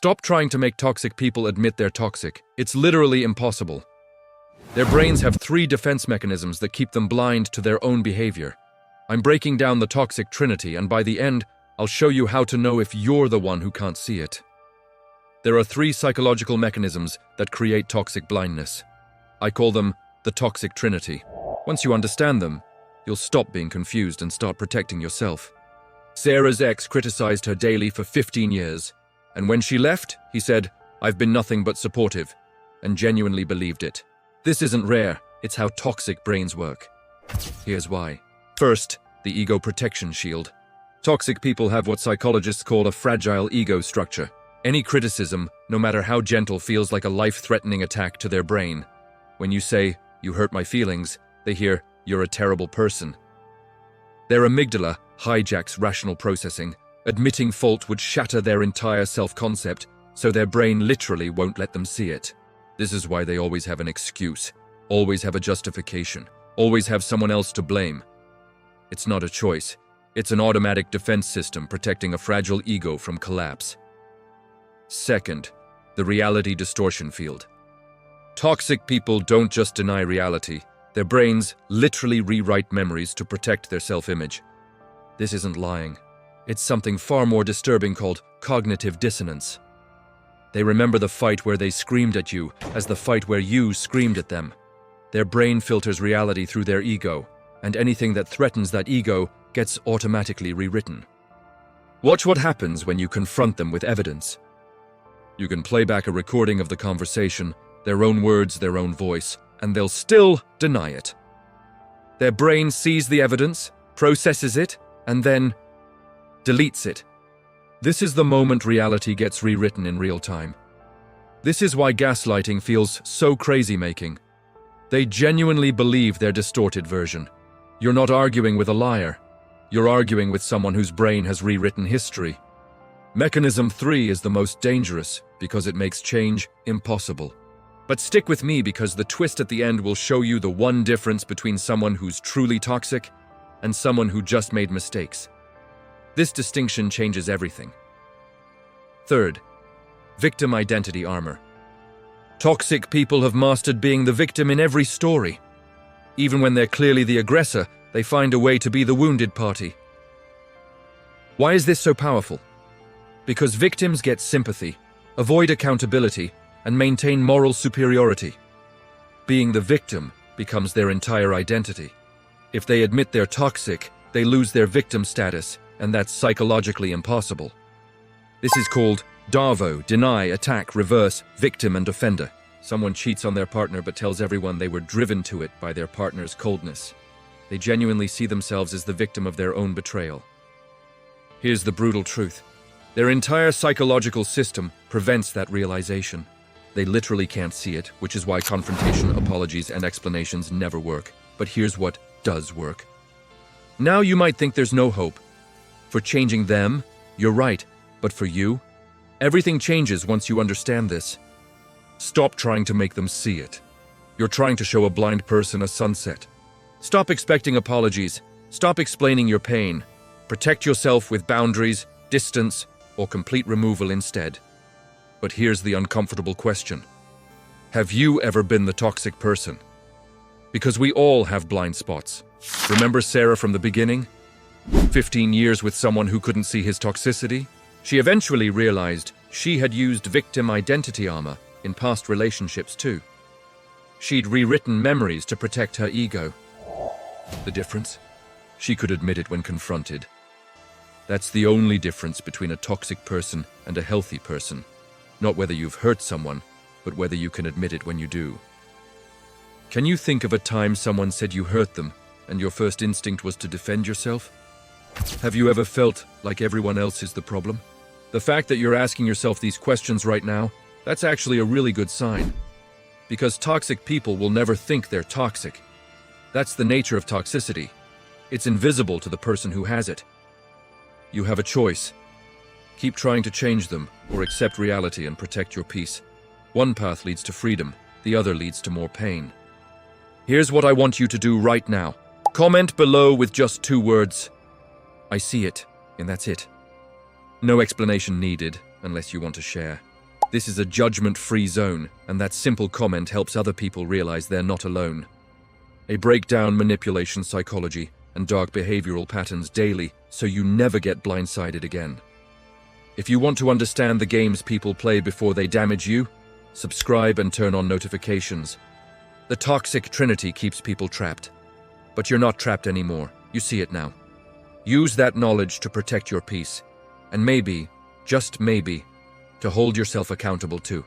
Stop trying to make toxic people admit they're toxic. It's literally impossible. Their brains have 3 defense mechanisms that keep them blind to their own behavior. I'm breaking down the Toxic Trinity, and by the end, I'll show you how to know if you're the one who can't see it. There are 3 psychological mechanisms that create toxic blindness. I call them the Toxic Trinity. Once you understand them, you'll stop being confused and start protecting yourself. Sarah's ex criticized her daily for 15 years, and when she left, he said, "I've been nothing but supportive," and genuinely believed it. This isn't rare, it's how toxic brains work. Here's why. First, the ego protection shield. Toxic people have what psychologists call a fragile ego structure. Any criticism, no matter how gentle, feels like a life-threatening attack to their brain. When you say, "You hurt my feelings," they hear, "You're a terrible person." Their amygdala hijacks rational processing. Admitting fault would shatter their entire self-concept, so their brain literally won't let them see it. This is why they always have an excuse, always have a justification, always have someone else to blame. It's not a choice. It's an automatic defense system protecting a fragile ego from collapse. Second, the reality distortion field. Toxic people don't just deny reality. Their brains literally rewrite memories to protect their self-image. This isn't lying. It's something far more disturbing called cognitive dissonance. They remember the fight where they screamed at you as the fight where you screamed at them. Their brain filters reality through their ego, and anything that threatens that ego gets automatically rewritten. Watch what happens when you confront them with evidence. You can play back a recording of the conversation, their own words, their own voice, and they'll still deny it. Their brain sees the evidence, processes it, and then deletes it. This is the moment reality gets rewritten in real time. This is why gaslighting feels so crazy-making. They genuinely believe their distorted version. You're not arguing with a liar. You're arguing with someone whose brain has rewritten history. Mechanism 3 is the most dangerous because it makes change impossible. But stick with me because the twist at the end will show you the one difference between someone who's truly toxic and someone who just made mistakes. This distinction changes everything. Third, victim identity armor. Toxic people have mastered being the victim in every story. Even when they're clearly the aggressor, they find a way to be the wounded party. Why is this so powerful? Because victims get sympathy, avoid accountability, and maintain moral superiority. Being the victim becomes their entire identity. If they admit they're toxic, they lose their victim status, and that's psychologically impossible. This is called DAVO, deny, attack, reverse, victim, and offender. Someone cheats on their partner but tells everyone they were driven to it by their partner's coldness. They genuinely see themselves as the victim of their own betrayal. Here's the brutal truth. Their entire psychological system prevents that realization. They literally can't see it, which is why confrontation, apologies, and explanations never work. But here's what does work. Now you might think there's no hope. For changing them, you're right, but for you, everything changes once you understand this. Stop trying to make them see it. You're trying to show a blind person a sunset. Stop expecting apologies. Stop explaining your pain. Protect yourself with boundaries, distance, or complete removal instead. But here's the uncomfortable question. Have you ever been the toxic person? Because we all have blind spots. Remember Sarah from the beginning? 15 years with someone who couldn't see his toxicity? She eventually realized she had used victim identity armor in past relationships too. She'd rewritten memories to protect her ego. The difference? She could admit it when confronted. That's the only difference between a toxic person and a healthy person. Not whether you've hurt someone, but whether you can admit it when you do. Can you think of a time someone said you hurt them and your first instinct was to defend yourself? Have you ever felt like everyone else is the problem? The fact that you're asking yourself these questions right now, that's actually a really good sign. Because toxic people will never think they're toxic. That's the nature of toxicity. It's invisible to the person who has it. You have a choice. Keep trying to change them, or accept reality and protect your peace. One path leads to freedom, the other leads to more pain. Here's what I want you to do right now. Comment below with just 2 words. I see it, and that's it. No explanation needed, unless you want to share. This is a judgment-free zone, and that simple comment helps other people realize they're not alone. A breakdown manipulation psychology and dark behavioral patterns daily so you never get blindsided again. If you want to understand the games people play before they damage you, subscribe and turn on notifications. The Toxic Trinity keeps people trapped. But you're not trapped anymore. You see it now. Use that knowledge to protect your peace. And maybe, just maybe, to hold yourself accountable too.